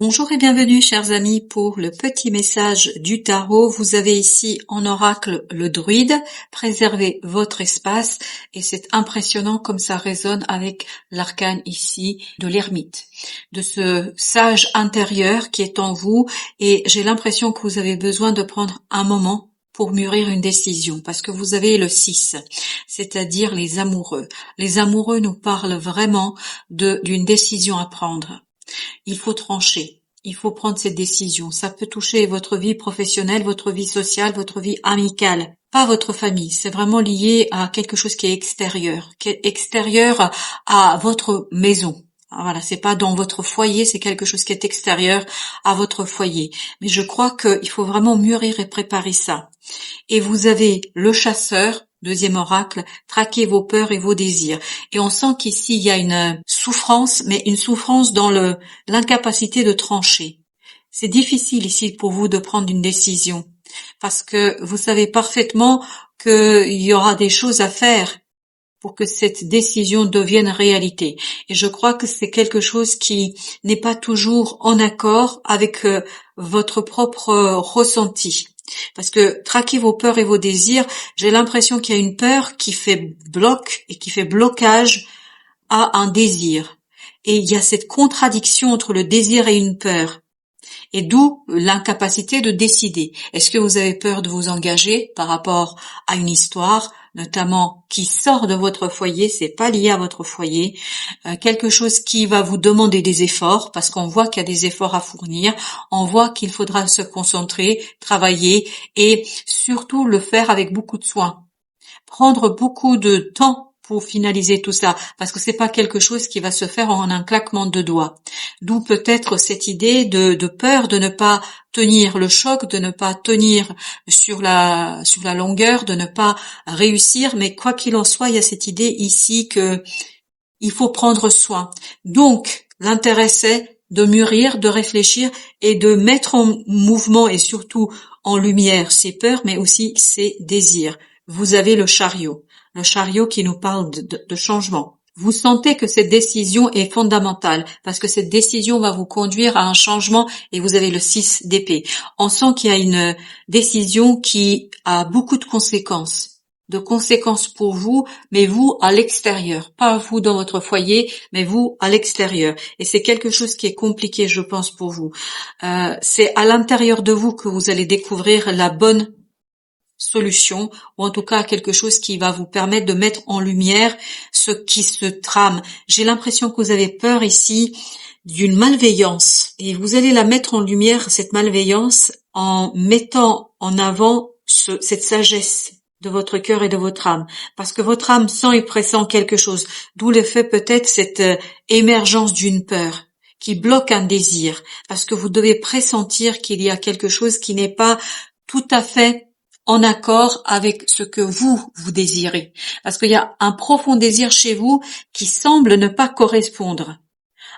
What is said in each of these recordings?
Bonjour et bienvenue chers amis pour le petit message du tarot. Vous avez ici en oracle le druide, préservez votre espace et c'est impressionnant comme ça résonne avec l'arcane ici de l'ermite, de ce sage intérieur qui est en vous et j'ai l'impression que vous avez besoin de prendre un moment pour mûrir une décision parce que vous avez le 6, c'est-à-dire les amoureux. Les amoureux nous parlent vraiment d'une décision à prendre. Il faut trancher, il faut prendre cette décision. Ça peut toucher votre vie professionnelle, votre vie sociale, votre vie amicale, pas votre famille. C'est vraiment lié à quelque chose qui est extérieur à votre maison. Voilà, c'est pas dans votre foyer, c'est quelque chose qui est extérieur à votre foyer. Mais je crois qu'il faut vraiment mûrir et préparer ça. Et vous avez le chasseur, deuxième oracle, traquez vos peurs et vos désirs. Et on sent qu'ici il y a une souffrance, mais une souffrance dans l'incapacité de trancher. C'est difficile ici pour vous de prendre une décision, parce que vous savez parfaitement qu'il y aura des choses à faire pour que cette décision devienne réalité. Et je crois que c'est quelque chose qui n'est pas toujours en accord avec votre propre ressenti. Parce que traquer vos peurs et vos désirs, j'ai l'impression qu'il y a une peur qui fait bloc et qui fait blocage à un désir. Et il y a cette contradiction entre le désir et une peur. Et d'où l'incapacité de décider. Est-ce que vous avez peur de vous engager par rapport à une histoire, notamment qui sort de votre foyer, c'est pas lié à votre foyer, quelque chose qui va vous demander des efforts, parce qu'on voit qu'il y a des efforts à fournir, on voit qu'il faudra se concentrer, travailler et surtout le faire avec beaucoup de soin. Prendre beaucoup de temps pour finaliser tout ça, parce que c'est pas quelque chose qui va se faire en un claquement de doigts. D'où peut-être cette idée de peur de ne pas tenir le choc, de ne pas tenir sur la longueur, de ne pas réussir, mais quoi qu'il en soit, il y a cette idée ici que il faut prendre soin. Donc, l'intérêt c'est de mûrir, de réfléchir et de mettre en mouvement et surtout en lumière ses peurs, mais aussi ses désirs. Vous avez le chariot qui nous parle de changement. Vous sentez que cette décision est fondamentale parce que cette décision va vous conduire à un changement et vous avez le 6 d'épée. On sent qu'il y a une décision qui a beaucoup de conséquences pour vous, mais vous à l'extérieur, pas vous dans votre foyer, mais vous à l'extérieur. Et c'est quelque chose qui est compliqué, je pense, pour vous. C'est à l'intérieur de vous que vous allez découvrir la bonne solution, ou en tout cas quelque chose qui va vous permettre de mettre en lumière ce qui se trame. J'ai l'impression que vous avez peur ici d'une malveillance, et vous allez la mettre en lumière, cette malveillance, en mettant en avant cette sagesse de votre cœur et de votre âme, parce que votre âme sent et pressent quelque chose, d'où le fait peut-être cette émergence d'une peur qui bloque un désir, parce que vous devez pressentir qu'il y a quelque chose qui n'est pas tout à fait en accord avec ce que vous désirez. Parce qu'il y a un profond désir chez vous qui semble ne pas correspondre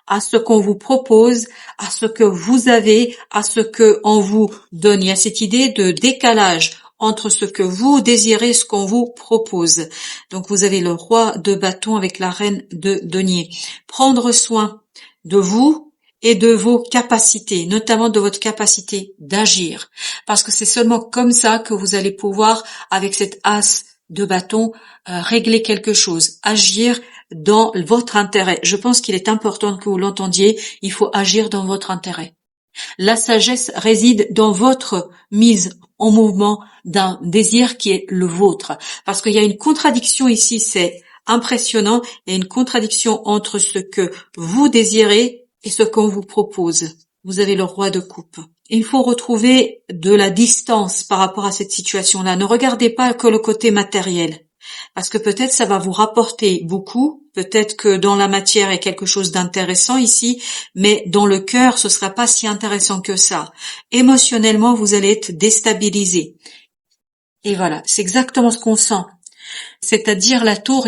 à ce qu'on vous propose, à ce que vous avez, à ce que on vous donne. Il y a cette idée de décalage entre ce que vous désirez et ce qu'on vous propose. Donc vous avez le roi de bâton avec la reine de denier. Prendre soin de vous et de vos capacités, notamment de votre capacité d'agir. Parce que c'est seulement comme ça que vous allez pouvoir, avec cette as de bâton, régler quelque chose, agir dans votre intérêt. Je pense qu'il est important que vous l'entendiez, il faut agir dans votre intérêt. La sagesse réside dans votre mise en mouvement d'un désir qui est le vôtre. Parce qu'il y a une contradiction ici, c'est impressionnant, il y a une contradiction entre ce que vous désirez et ce qu'on vous propose. Vous avez le roi de coupe. Il faut retrouver de la distance par rapport à cette situation-là. Ne regardez pas que le côté matériel. Parce que peut-être ça va vous rapporter beaucoup. Peut-être que dans la matière il y a quelque chose d'intéressant ici. Mais dans le cœur, ce sera pas si intéressant que ça. Émotionnellement, vous allez être déstabilisé. Et voilà, c'est exactement ce qu'on sent. C'est-à-dire la tour,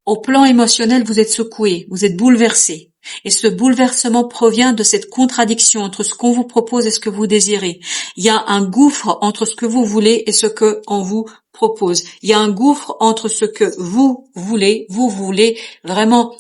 au plan émotionnel, vous êtes secoué, vous êtes bouleversé. Et ce bouleversement provient de cette contradiction entre ce qu'on vous propose et ce que vous désirez. Il y a un gouffre entre ce que vous voulez et ce que on vous propose. Il y a un gouffre entre ce que vous voulez vraiment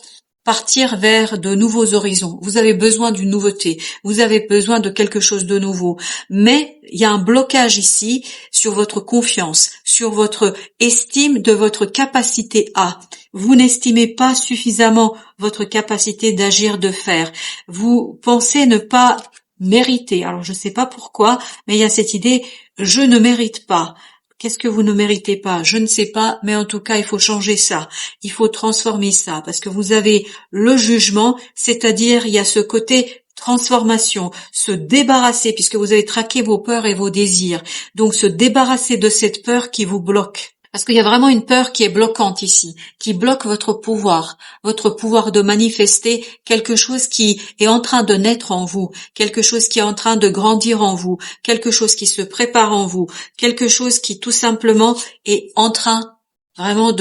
partir vers de nouveaux horizons. Vous avez besoin d'une nouveauté. Vous avez besoin de quelque chose de nouveau. Mais il y a un blocage ici sur votre confiance, sur votre estime de votre capacité à. Vous n'estimez pas suffisamment votre capacité d'agir, de faire. Vous pensez ne pas mériter. Alors je ne sais pas pourquoi, mais il y a cette idée, je ne mérite pas. Qu'est-ce que vous ne méritez pas? Je ne sais pas, mais en tout cas, il faut changer ça. Il faut transformer ça, parce que vous avez le jugement, c'est-à-dire il y a ce côté transformation, se débarrasser, puisque vous avez traqué vos peurs et vos désirs. Donc se débarrasser de cette peur qui vous bloque. Parce qu'il y a vraiment une peur qui est bloquante ici, qui bloque votre pouvoir de manifester quelque chose qui est en train de naître en vous, quelque chose qui est en train de grandir en vous, quelque chose qui se prépare en vous, quelque chose qui tout simplement est en train vraiment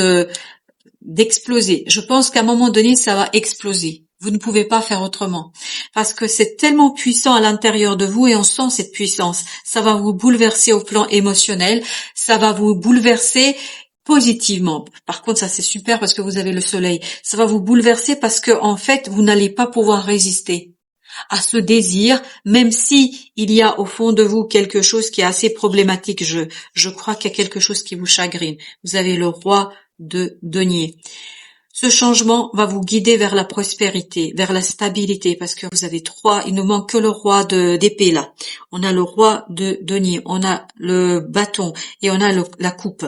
d'exploser. Je pense qu'à un moment donné, ça va exploser. Vous ne pouvez pas faire autrement. Parce que c'est tellement puissant à l'intérieur de vous et on sent cette puissance. Ça va vous bouleverser au plan émotionnel. Ça va vous bouleverser positivement. Par contre, ça c'est super parce que vous avez le soleil. Ça va vous bouleverser parce que, en fait, vous n'allez pas pouvoir résister à ce désir, même si il y a au fond de vous quelque chose qui est assez problématique. Je crois qu'il y a quelque chose qui vous chagrine. Vous avez le roi de denier. Ce changement va vous guider vers la prospérité, vers la stabilité, parce que vous avez trois, il ne manque que le roi d'épée là. On a le roi de denier, on a le bâton et on a la coupe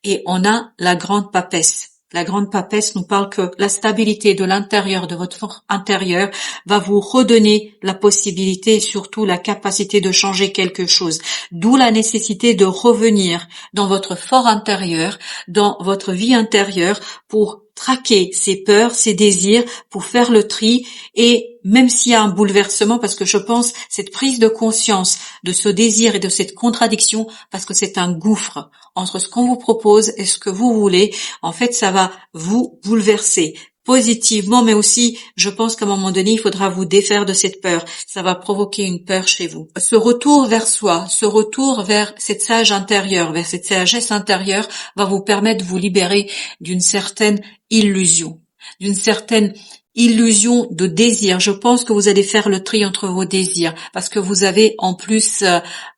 et on a la grande papesse. La grande papesse nous parle que la stabilité de l'intérieur, de votre fort intérieur, va vous redonner la possibilité et surtout la capacité de changer quelque chose. D'où la nécessité de revenir dans votre fort intérieur, dans votre vie intérieure pour traquer ses peurs, ses désirs, pour faire le tri et même s'il y a un bouleversement, parce que je pense cette prise de conscience de ce désir et de cette contradiction, parce que c'est un gouffre entre ce qu'on vous propose et ce que vous voulez, en fait ça va vous bouleverser positivement, mais aussi je pense qu'à un moment donné il faudra vous défaire de cette peur, ça va provoquer une peur chez vous. Ce retour vers soi, ce retour vers cette sage intérieure, vers cette sagesse intérieure va vous permettre de vous libérer d'une certaine illusion de désir. Je pense que vous allez faire le tri entre vos désirs parce que vous avez en plus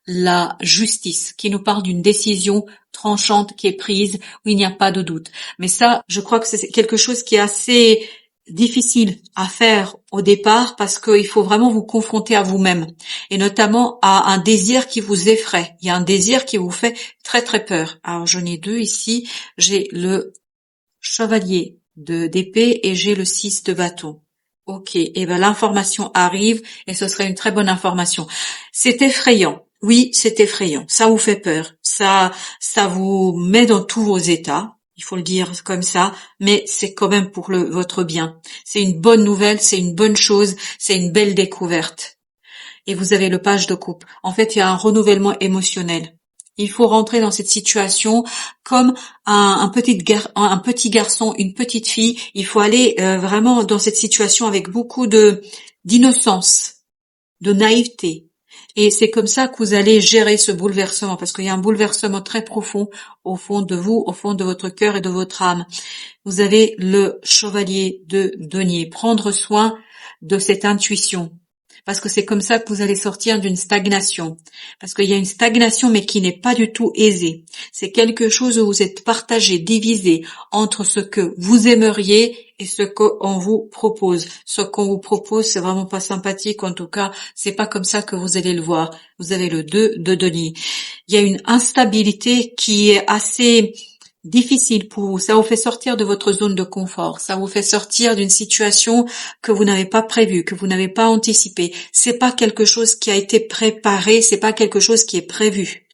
la justice qui nous parle d'une décision tranchante qui est prise où il n'y a pas de doute. Mais ça, je crois que c'est quelque chose qui est assez difficile à faire au départ parce qu'il faut vraiment vous confronter à vous-même et notamment à un désir qui vous effraie. Il y a un désir qui vous fait très très peur. Alors j'en ai deux ici. J'ai le chevalier d'épée et j'ai le 6 de bâton. Ok, et ben l'information arrive et ce serait une très bonne information. C'est effrayant. Oui, c'est effrayant. Ça vous fait peur. Ça vous met dans tous vos états. Il faut le dire comme ça, mais c'est quand même pour votre bien. C'est une bonne nouvelle, c'est une bonne chose, c'est une belle découverte. Et vous avez le page de coupe. En fait, il y a un renouvellement émotionnel. Il faut rentrer dans cette situation comme un petit garçon, une petite fille. Il faut aller vraiment dans cette situation avec beaucoup d'innocence, de naïveté. Et c'est comme ça que vous allez gérer ce bouleversement, parce qu'il y a un bouleversement très profond au fond de vous, au fond de votre cœur et de votre âme. Vous avez le chevalier de denier. Prendre soin de cette intuition. Parce que c'est comme ça que vous allez sortir d'une stagnation. Parce qu'il y a une stagnation mais qui n'est pas du tout aisée. C'est quelque chose où vous êtes partagé, divisé entre ce que vous aimeriez et ce qu'on vous propose. Ce qu'on vous propose, c'est vraiment pas sympathique. En tout cas, c'est pas comme ça que vous allez le voir. Vous avez le 2 de denier. Il y a une instabilité qui est assez difficile pour vous. Ça vous fait sortir de votre zone de confort. Ça vous fait sortir d'une situation que vous n'avez pas prévue, que vous n'avez pas anticipée. C'est pas quelque chose qui a été préparé, c'est pas quelque chose qui est prévu.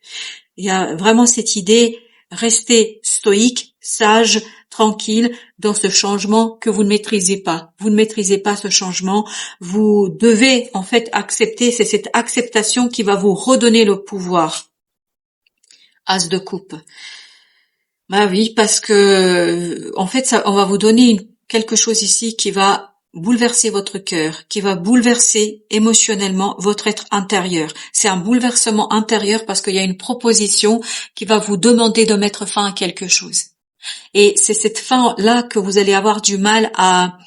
Il y a vraiment cette idée, restez stoïque, sage, tranquille dans ce changement que vous ne maîtrisez pas. Vous ne maîtrisez pas ce changement. Vous devez en fait accepter, c'est cette acceptation qui va vous redonner le pouvoir. As de coupe. Bah oui, parce que en fait, ça, on va vous donner quelque chose ici qui va bouleverser votre cœur, qui va bouleverser émotionnellement votre être intérieur. C'est un bouleversement intérieur parce qu'il y a une proposition qui va vous demander de mettre fin à quelque chose. Et c'est cette fin-là que vous allez avoir du mal à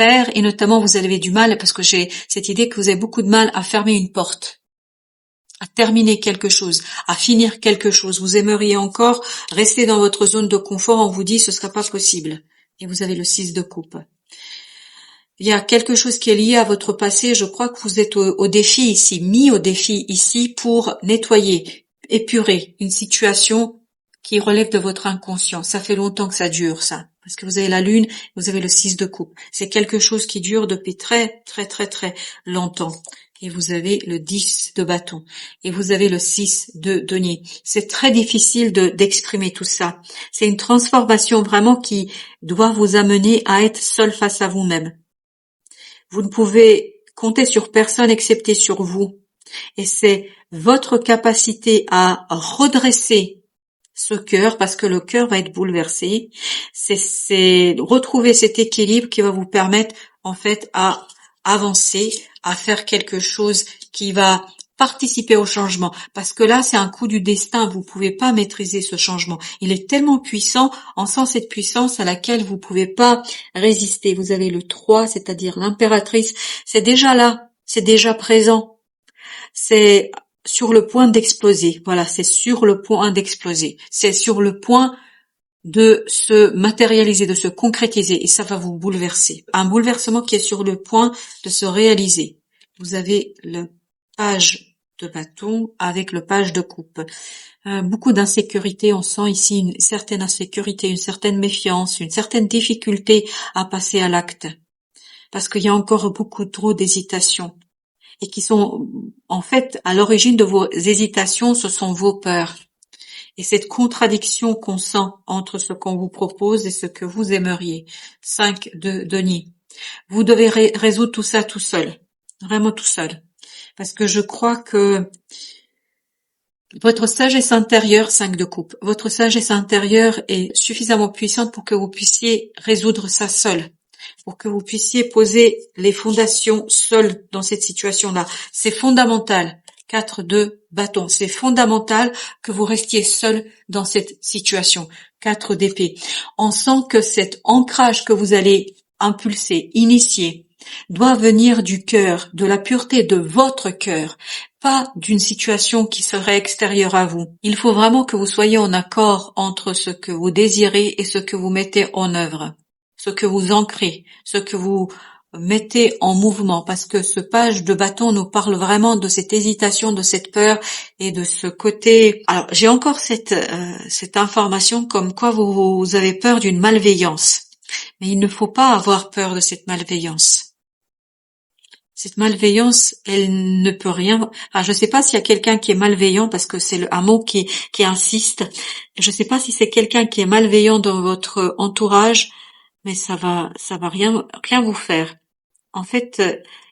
faire, et notamment vous avez du mal, parce que j'ai cette idée que vous avez beaucoup de mal à fermer une porte, à terminer quelque chose, à finir quelque chose. Vous aimeriez encore rester dans votre zone de confort, on vous dit ce sera pas possible. Et vous avez le 6 de coupe. Il y a quelque chose qui est lié à votre passé, je crois que vous êtes au défi ici, mis au défi ici pour nettoyer, épurer une situation qui relève de votre inconscient. Ça fait longtemps que ça dure, ça. Parce que vous avez la lune, vous avez le 6 de coupe. C'est quelque chose qui dure depuis très, très, très, très longtemps. Et vous avez le 10 de bâton. Et vous avez le 6 de denier. C'est très difficile d'exprimer tout ça. C'est une transformation vraiment qui doit vous amener à être seul face à vous-même. Vous ne pouvez compter sur personne excepté sur vous. Et c'est votre capacité à redresser ce cœur, parce que le cœur va être bouleversé. C'est retrouver cet équilibre qui va vous permettre, en fait, à avancer, à faire quelque chose qui va participer au changement. Parce que là, c'est un coup du destin. Vous pouvez pas maîtriser ce changement. Il est tellement puissant. On sent cette puissance à laquelle vous pouvez pas résister. Vous avez le 3, c'est-à-dire l'impératrice. C'est déjà là. C'est déjà présent. C'est sur le point d'exploser. Voilà, c'est sur le point d'exploser. C'est sur le point de se matérialiser, de se concrétiser, et ça va vous bouleverser. Un bouleversement qui est sur le point de se réaliser. Vous avez le page de bâton avec le page de coupe. Beaucoup d'insécurité, on sent ici une certaine insécurité, une certaine méfiance, une certaine difficulté à passer à l'acte. Parce qu'il y a encore beaucoup trop d'hésitation. Et qui sont, en fait, à l'origine de vos hésitations, ce sont vos peurs. Et cette contradiction qu'on sent entre ce qu'on vous propose et ce que vous aimeriez. 5 de denier. Vous devez résoudre tout ça tout seul. Vraiment tout seul. Parce que je crois que votre sagesse intérieure, 5 de coupe, votre sagesse intérieure est suffisamment puissante pour que vous puissiez résoudre ça seul. Pour que vous puissiez poser les fondations seules dans cette situation-là. C'est fondamental. 4 de bâton. C'est fondamental que vous restiez seul dans cette situation. 4 d'épée. On sent que cet ancrage que vous allez impulser, initier, doit venir du cœur, de la pureté de votre cœur, pas d'une situation qui serait extérieure à vous. Il faut vraiment que vous soyez en accord entre ce que vous désirez et ce que vous mettez en œuvre. Ce que vous ancrez, ce que vous mettez en mouvement, parce que ce page de bâton nous parle vraiment de cette hésitation, de cette peur et de ce côté. Alors, j'ai encore cette information comme quoi vous avez peur d'une malveillance, mais il ne faut pas avoir peur de cette malveillance. Cette malveillance, elle ne peut rien. Enfin, je ne sais pas s'il y a quelqu'un qui est malveillant, parce que c'est un mot qui insiste. Je ne sais pas si c'est quelqu'un qui est malveillant dans votre entourage. Mais ça va rien vous faire. En fait,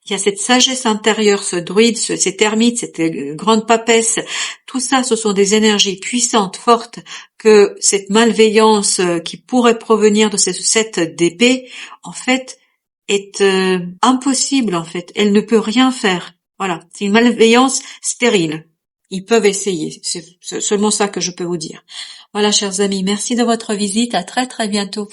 il y a cette sagesse intérieure, ce druide, ces termites, cette grande papesse, tout ça, ce sont des énergies puissantes, fortes, que cette malveillance qui pourrait provenir de ce 7 d'épée, en fait, est impossible, en fait. Elle ne peut rien faire. Voilà, c'est une malveillance stérile. Ils peuvent essayer, c'est seulement ça que je peux vous dire. Voilà, chers amis, merci de votre visite, à très très bientôt.